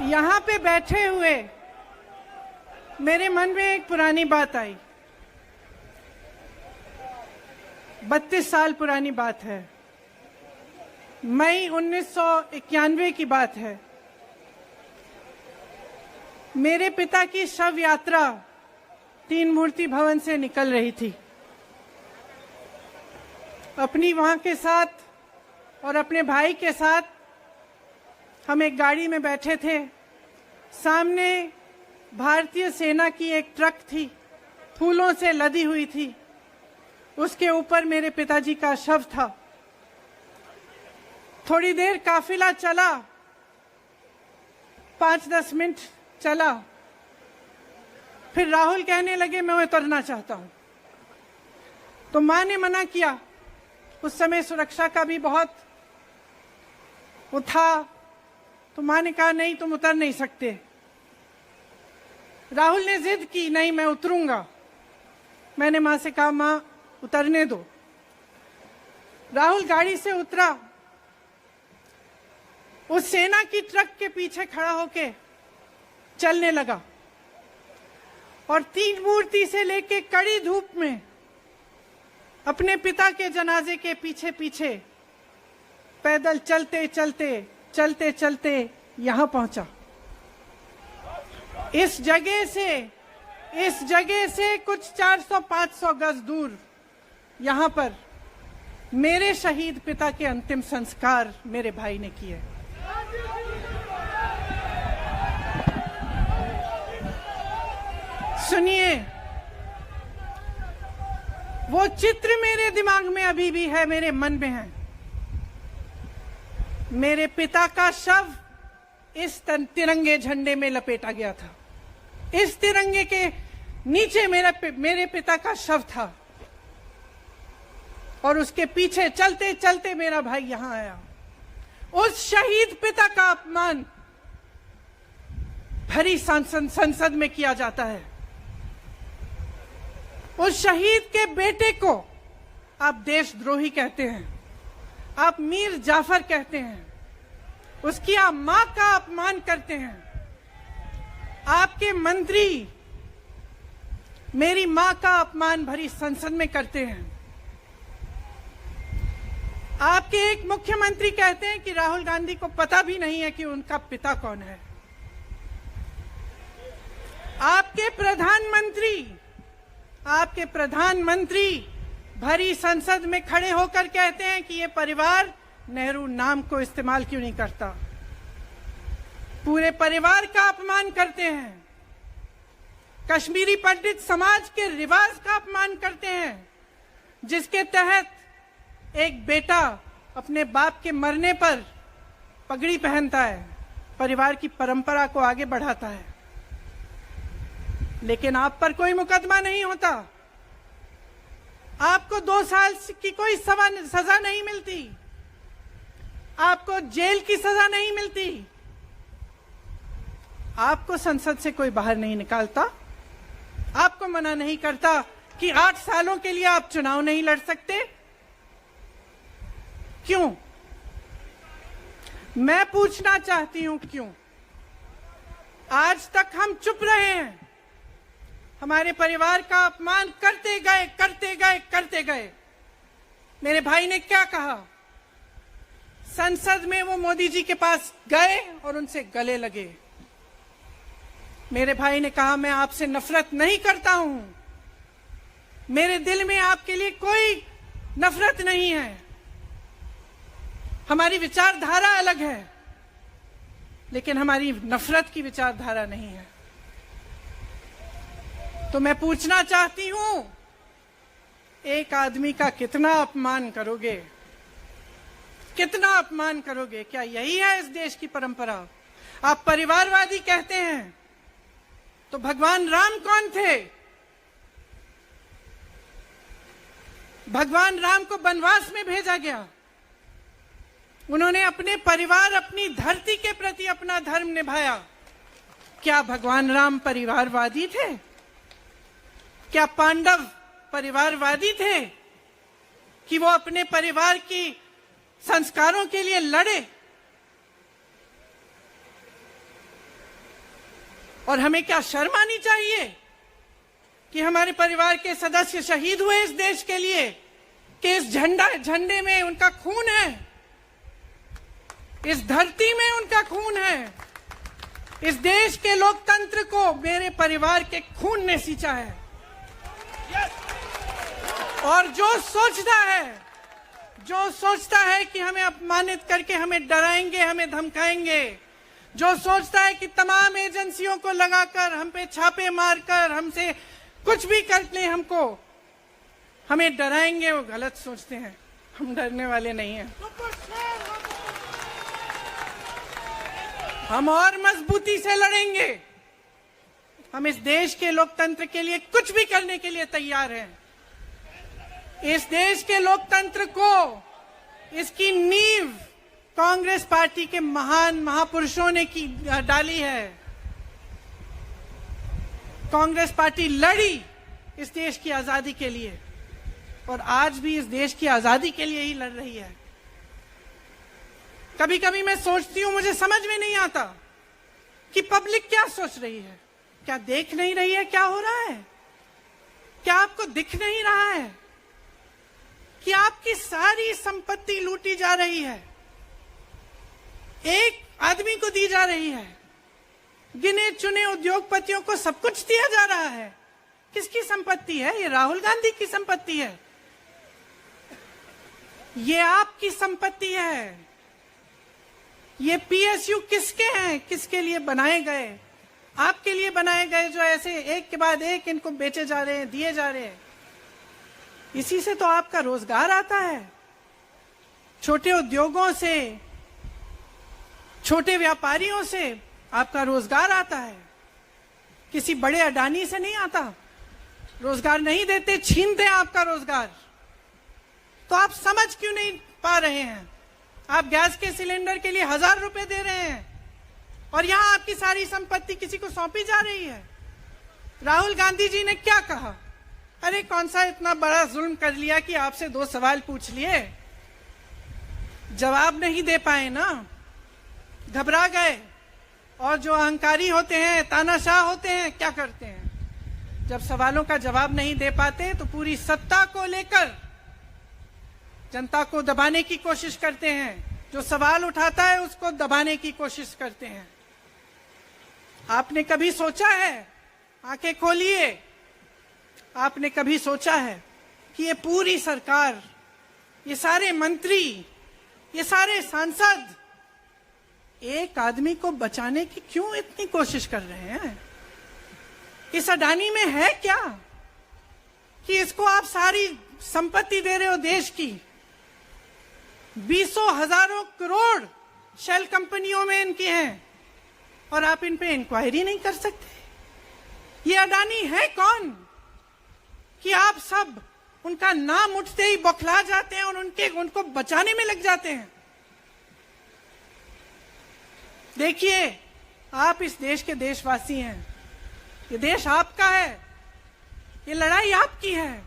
यहाँ पे बैठे हुए मेरे मन में एक पुरानी बात आई। 32 साल पुरानी बात है। मई 1991 की बात है। मेरे पिता की शव यात्रा तीन मूर्ति भवन से निकल रही थी। अपनी मां के साथ और अपने भाई के साथ हम एक गाड़ी में बैठे थे। सामने भारतीय सेना की एक ट्रक थी, फूलों से लदी हुई थी। उसके ऊपर मेरे पिताजी का शव था। थोड़ी देर काफिला चला, 5-10 मिनट चला। फिर राहुल कहने लगे मैं उतरना चाहता हूं। तो मां ने मना किया। उस समय सुरक्षा का भी बहुत वो था। तो मां ने कहा नहीं, तुम उतर नहीं सकते। राहुल ने जिद की, नहीं मैं उतरूंगा। मैंने मां से कहा मां उतरने दो। राहुल गाड़ी से उतरा। उस सेना की ट्रक के पीछे खड़ा होके चलने लगा और तीन मूर्ति से लेके कड़ी धूप में अपने पिता के जनाजे के पीछे पीछे पैदल चलते चलते चलते चलते यहां पहुंचा। इस जगह से कुछ 400-500 गज दूर यहां पर मेरे शहीद पिता के अंतिम संस्कार मेरे भाई ने किए। सुनिए, वो चित्र मेरे दिमाग में अभी भी है, मेरे मन में है। मेरे पिता का शव इस तिरंगे झंडे में लपेटा गया था। इस तिरंगे के नीचे मेरे पिता का शव था और उसके पीछे चलते चलते मेरा भाई यहां आया। उस शहीद पिता का अपमान भरी संसद में किया जाता है। उस शहीद के बेटे को आप देशद्रोही कहते हैं, आप मीर जाफर कहते हैं, उसकी आप मां का अपमान करते हैं। आपके मंत्री मेरी मां का अपमान भरी संसद में करते हैं। आपके एक मुख्यमंत्री कहते हैं कि राहुल गांधी को पता भी नहीं है कि उनका पिता कौन है। आपके प्रधानमंत्री भरी संसद में खड़े होकर कहते हैं कि ये परिवार नेहरू नाम को इस्तेमाल क्यों नहीं करता। पूरे परिवार का अपमान करते हैं। कश्मीरी पंडित समाज के रिवाज का अपमान करते हैं, जिसके तहत एक बेटा अपने बाप के मरने पर पगड़ी पहनता है, परिवार की परंपरा को आगे बढ़ाता है। लेकिन आप पर कोई मुकदमा नहीं होता। आपको 2 साल की कोई सजा नहीं मिलती। आपको जेल की सजा नहीं मिलती। आपको संसद से कोई बाहर नहीं निकालता। आपको मना नहीं करता कि 8 सालों के लिए आप चुनाव नहीं लड़ सकते। क्यों? मैं पूछना चाहती हूं क्यों? आज तक हम चुप रहे हैं। हमारे परिवार का अपमान करते गए। मेरे भाई ने क्या कहा? संसद में वो मोदी जी के पास गए और उनसे गले लगे। मेरे भाई ने कहा मैं आपसे नफरत नहीं करता हूं, मेरे दिल में आपके लिए कोई नफरत नहीं है। हमारी विचारधारा अलग है, लेकिन हमारी नफरत की विचारधारा नहीं है। तो मैं पूछना चाहती हूं, एक आदमी का कितना अपमान करोगे? कितना अपमान करोगे? क्या यही है इस देश की परंपरा? आप परिवारवादी कहते हैं, तो भगवान राम कौन थे? भगवान राम को वनवास में भेजा गया। उन्होंने अपने परिवार, अपनी धरती के प्रति अपना धर्म निभाया। क्या भगवान राम परिवारवादी थे? क्या पांडव परिवारवादी थे कि वो अपने परिवार की संस्कारों के लिए लड़े? और हमें क्या शर्म आनी चाहिए कि हमारे परिवार के सदस्य शहीद हुए इस देश के लिए, कि इस झंडे में उनका खून है, इस धरती में उनका खून है, इस देश के लोकतंत्र को मेरे परिवार के खून ने सींचा है। और जो सोचता है कि हमें अपमानित करके हमें डराएंगे, हमें धमकाएंगे, जो सोचता है कि तमाम एजेंसियों को लगाकर हम पे छापे मारकर हमसे कुछ भी कर ले, हमें डराएंगे, वो गलत सोचते हैं। हम डरने वाले नहीं हैं। हम और मजबूती से लड़ेंगे। हम इस देश के लोकतंत्र के लिए कुछ भी करने के लिए तैयार हैं। इस देश के लोकतंत्र को, इसकी नींव कांग्रेस पार्टी के महान महापुरुषों ने डाली है। कांग्रेस पार्टी लड़ी इस देश की आजादी के लिए और आज भी इस देश की आजादी के लिए ही लड़ रही है। कभी कभी मैं सोचती हूं, मुझे समझ में नहीं आता कि पब्लिक क्या सोच रही है। क्या देख नहीं रही है क्या हो रहा है? क्या आपको दिख नहीं रहा है कि आपकी सारी संपत्ति लूटी जा रही है, एक आदमी को दी जा रही है, गिने चुने उद्योगपतियों को सब कुछ दिया जा रहा है? किसकी संपत्ति है? ये राहुल गांधी की संपत्ति है, ये आपकी संपत्ति है। ये पीएसयू किसके हैं? किसके लिए बनाए गए? आपके लिए बनाए गए, जो ऐसे एक के बाद एक इनको बेचे जा रहे हैं, दिए जा रहे हैं। इसी से तो आपका रोजगार आता है। छोटे उद्योगों से, छोटे व्यापारियों से आपका रोजगार आता है। किसी बड़े अडानी से नहीं आता। रोजगार नहीं देते, छीनते हैं आपका रोजगार। तो आप समझ क्यों नहीं पा रहे हैं? आप गैस के सिलेंडर के लिए 1000 रुपए दे रहे हैं और यहां आपकी सारी संपत्ति किसी को सौंपी जा रही है। राहुल गांधी जी ने क्या कहा? अरे कौन सा इतना बड़ा जुल्म कर लिया कि आपसे 2 सवाल पूछ लिए, जवाब नहीं दे पाए ना, घबरा गए। और जो अहंकारी होते हैं, तानाशाह होते हैं, क्या करते हैं? जब सवालों का जवाब नहीं दे पाते तो पूरी सत्ता को लेकर जनता को दबाने की कोशिश करते हैं। जो सवाल उठाता है उसको दबाने की कोशिश करते हैं। आपने कभी सोचा है, आंखें खोलिए, आपने कभी सोचा है कि ये पूरी सरकार, ये सारे मंत्री, ये सारे सांसद एक आदमी को बचाने की क्यों इतनी कोशिश कर रहे हैं? इस अडानी में है क्या कि इसको आप सारी संपत्ति दे रहे हो देश की? 20 हजारों करोड़ शेल कंपनियों में इनकी हैं और आप इन पे इंक्वायरी नहीं कर सकते। ये अडानी है कौन कि आप सब उनका नाम उठते ही बौखला जाते हैं और उनको बचाने में लग जाते हैं? देखिए, आप इस देश के देशवासी हैं, ये देश आपका है, ये लड़ाई आपकी है।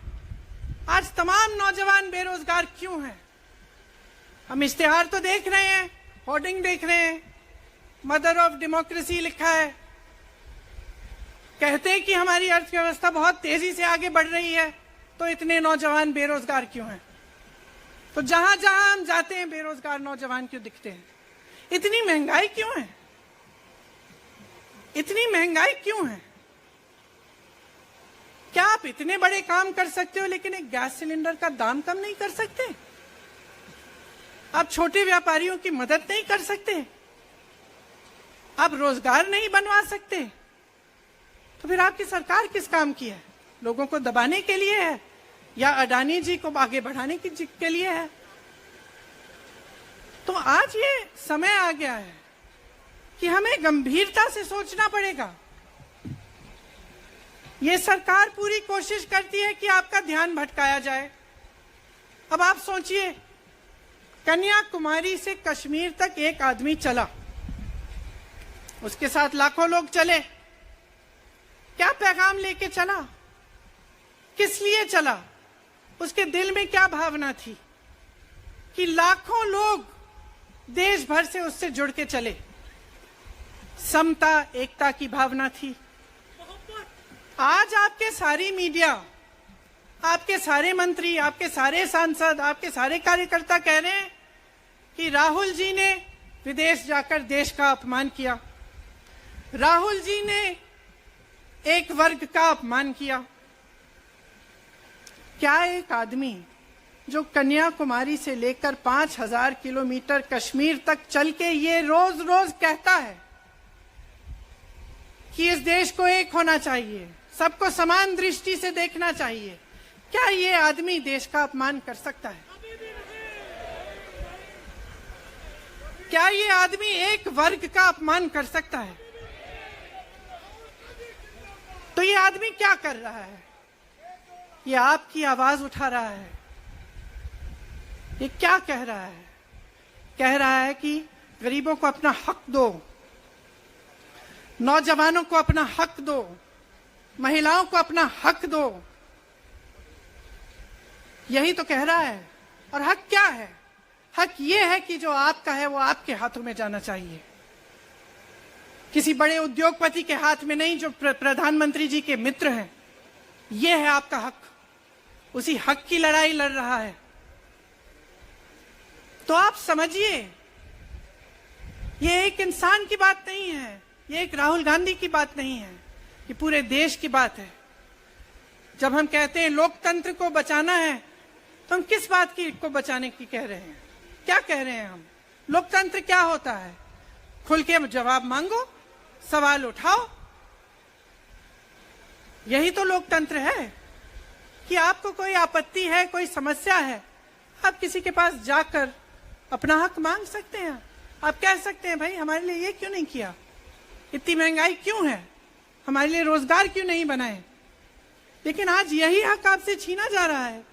आज तमाम नौजवान बेरोजगार क्यों हैं? हम इश्तेहार तो देख रहे हैं, होर्डिंग देख रहे हैं, मदर ऑफ डेमोक्रेसी लिखा है, कहते हैं कि हमारी अर्थव्यवस्था बहुत तेजी से आगे बढ़ रही है, तो इतने नौजवान बेरोजगार क्यों हैं? तो जहां जहां हम जाते हैं बेरोजगार नौजवान क्यों दिखते हैं? इतनी महंगाई क्यों है? इतनी महंगाई क्यों है? क्या आप इतने बड़े काम कर सकते हो लेकिन एक गैस सिलेंडर का दाम कम नहीं कर सकते? आप छोटे व्यापारियों की मदद नहीं कर सकते? आप रोजगार नहीं बनवा सकते? तो फिर आपकी सरकार किस काम की है? लोगों को दबाने के लिए है या अडानी जी को आगे बढ़ाने के लिए है? तो आज ये समय आ गया है कि हमें गंभीरता से सोचना पड़ेगा। ये सरकार पूरी कोशिश करती है कि आपका ध्यान भटकाया जाए। अब आप सोचिए, कन्याकुमारी से कश्मीर तक एक आदमी चला, उसके साथ लाखों लोग चले। क्या पैगाम लेके चला? किस लिए चला? उसके दिल में क्या भावना थी कि लाखों लोग देश भर से उससे जुड़ के चले? समता एकता की भावना थी। आज आपके सारी मीडिया, आपके सारे मंत्री, आपके सारे सांसद, आपके सारे कार्यकर्ता कह रहे हैं कि राहुल जी ने विदेश जाकर देश का अपमान किया, राहुल जी ने एक वर्ग का अपमान किया। क्या एक आदमी जो कन्याकुमारी से लेकर 5000 किलोमीटर कश्मीर तक चल के ये रोज रोज कहता है कि इस देश को एक होना चाहिए, सबको समान दृष्टि से देखना चाहिए, क्या ये आदमी देश का अपमान कर सकता है? क्या ये आदमी एक वर्ग का अपमान कर सकता है? तो ये आदमी क्या कर रहा है? ये आपकी आवाज उठा रहा है। ये क्या कह रहा है? कह रहा है कि गरीबों को अपना हक दो, नौजवानों को अपना हक दो, महिलाओं को अपना हक दो। यही तो कह रहा है। और हक क्या है? हक ये है कि जो आपका है वो आपके हाथों में जाना चाहिए, किसी बड़े उद्योगपति के हाथ में नहीं, जो प्रधानमंत्री जी के मित्र हैं। ये है आपका हक। उसी हक की लड़ाई लड़ रहा है। तो आप समझिए, ये एक इंसान की बात नहीं है, ये एक राहुल गांधी की बात नहीं है, ये पूरे देश की बात है। जब हम कहते हैं लोकतंत्र को बचाना है, तो हम किस बात की को बचाने की कह रहे हैं? क्या कह रहे हैं हम? लोकतंत्र क्या होता है? खुल के जवाब मांगो, सवाल उठाओ। यही तो लोकतंत्र है कि आपको कोई आपत्ति है, कोई समस्या है, आप किसी के पास जाकर अपना हक मांग सकते हैं। आप कह सकते हैं, भाई हमारे लिए ये क्यों नहीं किया, इतनी महंगाई क्यों है, हमारे लिए रोजगार क्यों नहीं बनाए। लेकिन आज यही हक आपसे छीना जा रहा है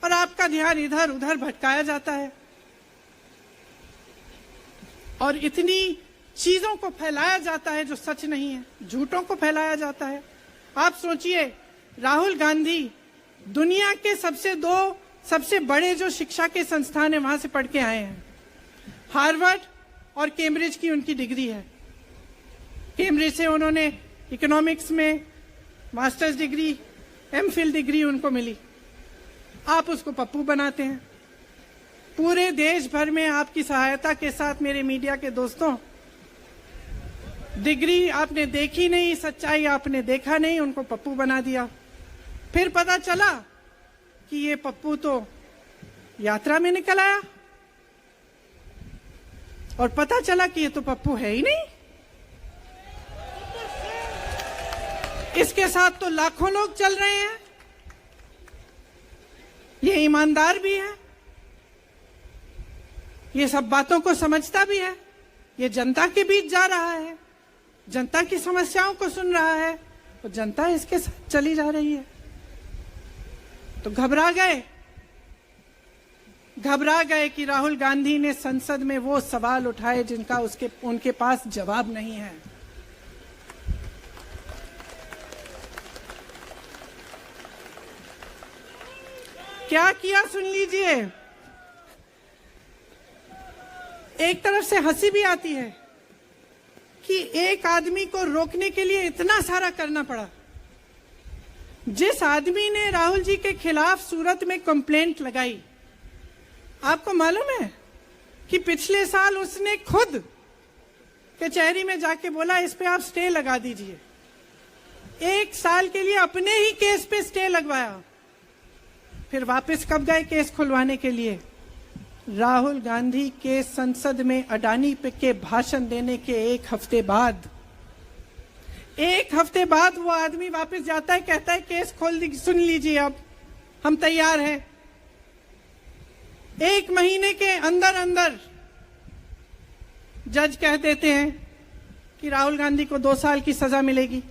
और आपका ध्यान इधर उधर भटकाया जाता है और इतनी चीजों को फैलाया जाता है जो सच नहीं है, झूठों को फैलाया जाता है। आप सोचिए, राहुल गांधी दुनिया के सबसे बड़े जो शिक्षा के संस्थान है वहां से पढ़ के आए हैं। हार्वर्ड और कैम्ब्रिज की उनकी डिग्री है। कैम्ब्रिज से उन्होंने इकोनॉमिक्स में मास्टर्स डिग्री, एमफिल डिग्री उनको मिली। आप उसको पप्पू बनाते हैं। पूरे देश भर में आपकी सहायता के साथ मेरे मीडिया के दोस्तों, डिग्री आपने देखी नहीं, सच्चाई आपने देखा नहीं, उनको पप्पू बना दिया। फिर पता चला कि ये पप्पू तो यात्रा में निकल आया और पता चला कि ये तो पप्पू है ही नहीं। इसके साथ तो लाखों लोग चल रहे हैं। ये ईमानदार भी है, ये सब बातों को समझता भी है, ये जनता के बीच जा रहा है, जनता की समस्याओं को सुन रहा है, तो जनता इसके साथ चली जा रही है। तो घबरा गए कि राहुल गांधी ने संसद में वो सवाल उठाए जिनका उनके पास जवाब नहीं है। क्या किया सुन लीजिए। एक तरफ से हंसी भी आती है कि एक आदमी को रोकने के लिए इतना सारा करना पड़ा। जिस आदमी ने राहुल जी के खिलाफ सूरत में कंप्लेंट लगाई, आपको मालूम है कि पिछले साल उसने खुद कचहरी में जाके बोला इस पे आप स्टे लगा दीजिए। 1 साल के लिए अपने ही केस पे स्टे लगवाया। फिर वापस कब गए केस खुलवाने के लिए? राहुल गांधी के संसद में अडानी के भाषण देने के 1 हफ्ते बाद। 1 हफ्ते बाद वो आदमी वापस जाता है, कहता है केस खोल दी, सुन लीजिए, अब हम तैयार हैं। 1 महीने के अंदर अंदर जज कह देते हैं कि राहुल गांधी को 2 साल की सजा मिलेगी।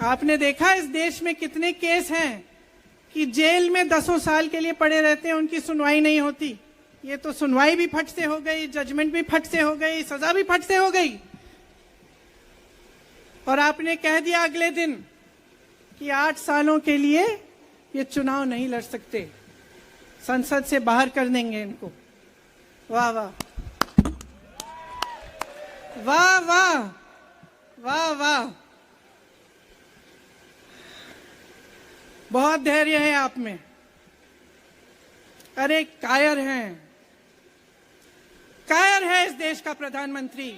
आपने देखा इस देश में कितने केस हैं कि जेल में 10 साल के लिए पड़े रहते हैं, उनकी सुनवाई नहीं होती। ये तो सुनवाई भी फट से हो गई, जजमेंट भी फट से हो गई, सजा भी फट से हो गई। और आपने कह दिया अगले दिन कि 8 सालों के लिए ये चुनाव नहीं लड़ सकते, संसद से बाहर कर देंगे इनको। वाह वाह। वाह वाह वाह वाह, बहुत धैर्य है आप में। अरे कायर हैं, कायर है इस देश का प्रधानमंत्री।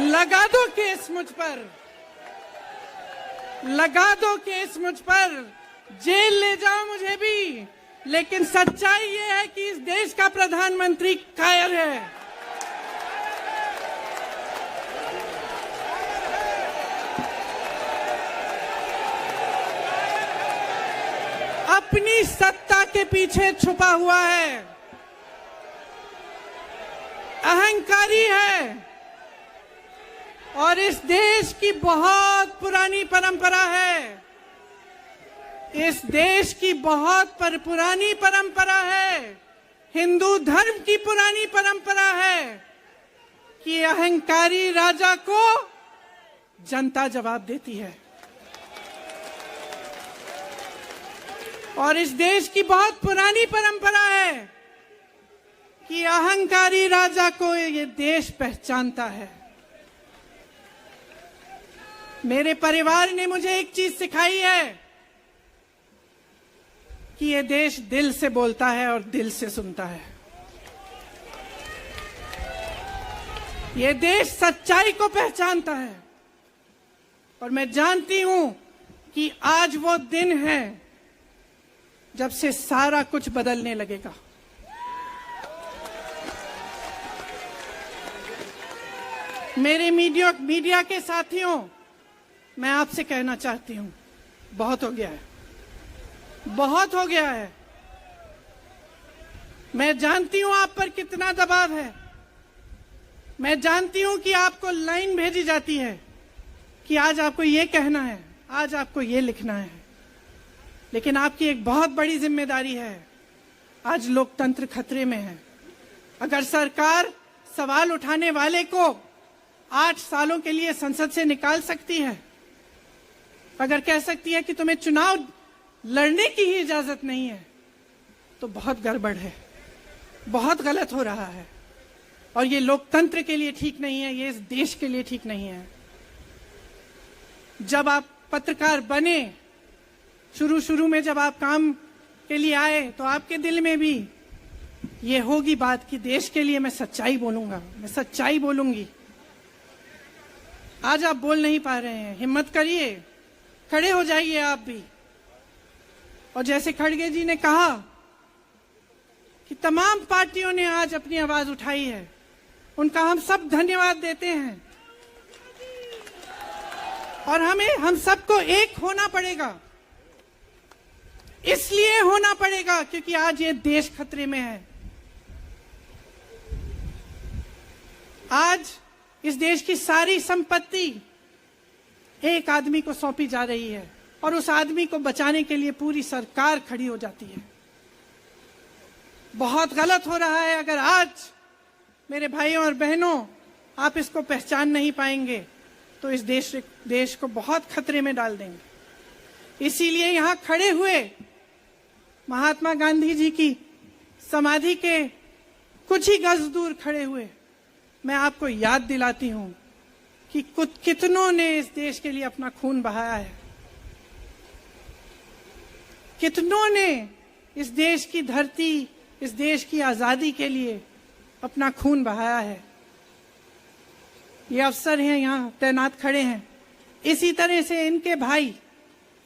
लगा दो केस मुझ पर, लगा दो केस मुझ पर, जेल ले जाओ मुझे भी, लेकिन सच्चाई ये है कि इस देश का प्रधानमंत्री कायर है। अपनी सत्ता के पीछे छुपा हुआ है, अहंकारी है, और इस देश की बहुत पुरानी परंपरा है, इस देश की बहुत पुरानी परंपरा है, हिंदू धर्म की पुरानी परंपरा है कि अहंकारी राजा को जनता जवाब देती है। और इस देश की बहुत पुरानी परंपरा है कि अहंकारी राजा को ये देश पहचानता है। मेरे परिवार ने मुझे एक चीज सिखाई है कि ये देश दिल से बोलता है और दिल से सुनता है। ये देश सच्चाई को पहचानता है, और मैं जानती हूं कि आज वो दिन है जब से सारा कुछ बदलने लगेगा। मेरे मीडिया के साथियों, मैं आपसे कहना चाहती हूं, बहुत हो गया है, बहुत हो गया है। मैं जानती हूं आप पर कितना दबाव है, मैं जानती हूं कि आपको लाइन भेजी जाती है कि आज आपको ये कहना है, आज आपको ये लिखना है, लेकिन आपकी एक बहुत बड़ी जिम्मेदारी है। आज लोकतंत्र खतरे में है। अगर सरकार सवाल उठाने वाले को 8 सालों के लिए संसद से निकाल सकती है, अगर कह सकती है कि तुम्हें चुनाव लड़ने की ही इजाजत नहीं है, तो बहुत गड़बड़ है, बहुत गलत हो रहा है, और ये लोकतंत्र के लिए ठीक नहीं है, ये इस देश के लिए ठीक नहीं है। जब आप पत्रकार बने, शुरू में जब आप काम के लिए आए, तो आपके दिल में भी ये होगी बात कि देश के लिए मैं सच्चाई बोलूंगा, मैं सच्चाई बोलूंगी। आज आप बोल नहीं पा रहे हैं, हिम्मत करिए, खड़े हो जाइए आप भी। और जैसे खड़गे जी ने कहा कि तमाम पार्टियों ने आज अपनी आवाज उठाई है, उनका हम सब धन्यवाद देते हैं। और हम सबको एक होना पड़ेगा, इसलिए होना पड़ेगा क्योंकि आज ये देश खतरे में है। आज इस देश की सारी संपत्ति एक आदमी को सौंपी जा रही है, और उस आदमी को बचाने के लिए पूरी सरकार खड़ी हो जाती है। बहुत गलत हो रहा है। अगर आज मेरे भाइयों और बहनों आप इसको पहचान नहीं पाएंगे तो इस देश को बहुत खतरे में डाल देंगे। इसीलिए यहां खड़े हुए महात्मा गांधी जी की समाधि के कुछ ही गज दूर खड़े हुए मैं आपको याद दिलाती हूं कि कितनों ने इस देश के लिए अपना खून बहाया है, कितनों ने इस देश की धरती, इस देश की आजादी के लिए अपना खून बहाया है। ये अफसर हैं यहाँ तैनात खड़े हैं, इसी तरह से इनके भाई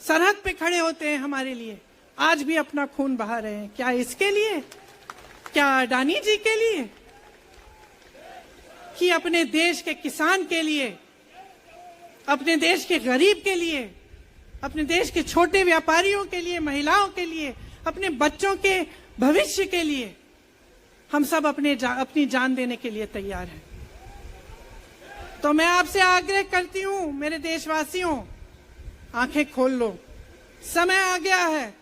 सरहद पे खड़े होते हैं हमारे लिए, आज भी अपना खून बहा रहे हैं। क्या इसके लिए, क्या अडानी जी के लिए, कि अपने देश के किसान के लिए, अपने देश के गरीब के लिए, अपने देश के छोटे व्यापारियों के लिए, महिलाओं के लिए, अपने बच्चों के भविष्य के लिए हम सब अपनी जान देने के लिए तैयार हैं। तो मैं आपसे आग्रह करती हूं, मेरे देशवासियों, आंखें खोल लो, समय आ गया है,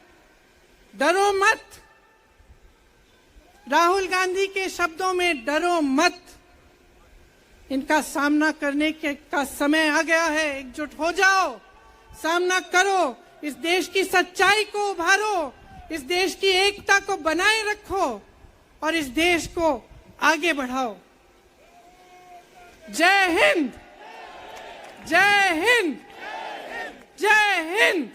डरो मत। राहुल गांधी के शब्दों में डरो मत, इनका सामना करने का समय आ गया है। एकजुट हो जाओ, सामना करो, इस देश की सच्चाई को उभारो, इस देश की एकता को बनाए रखो और इस देश को आगे बढ़ाओ। जय हिंद, जय हिंद, जय हिंद।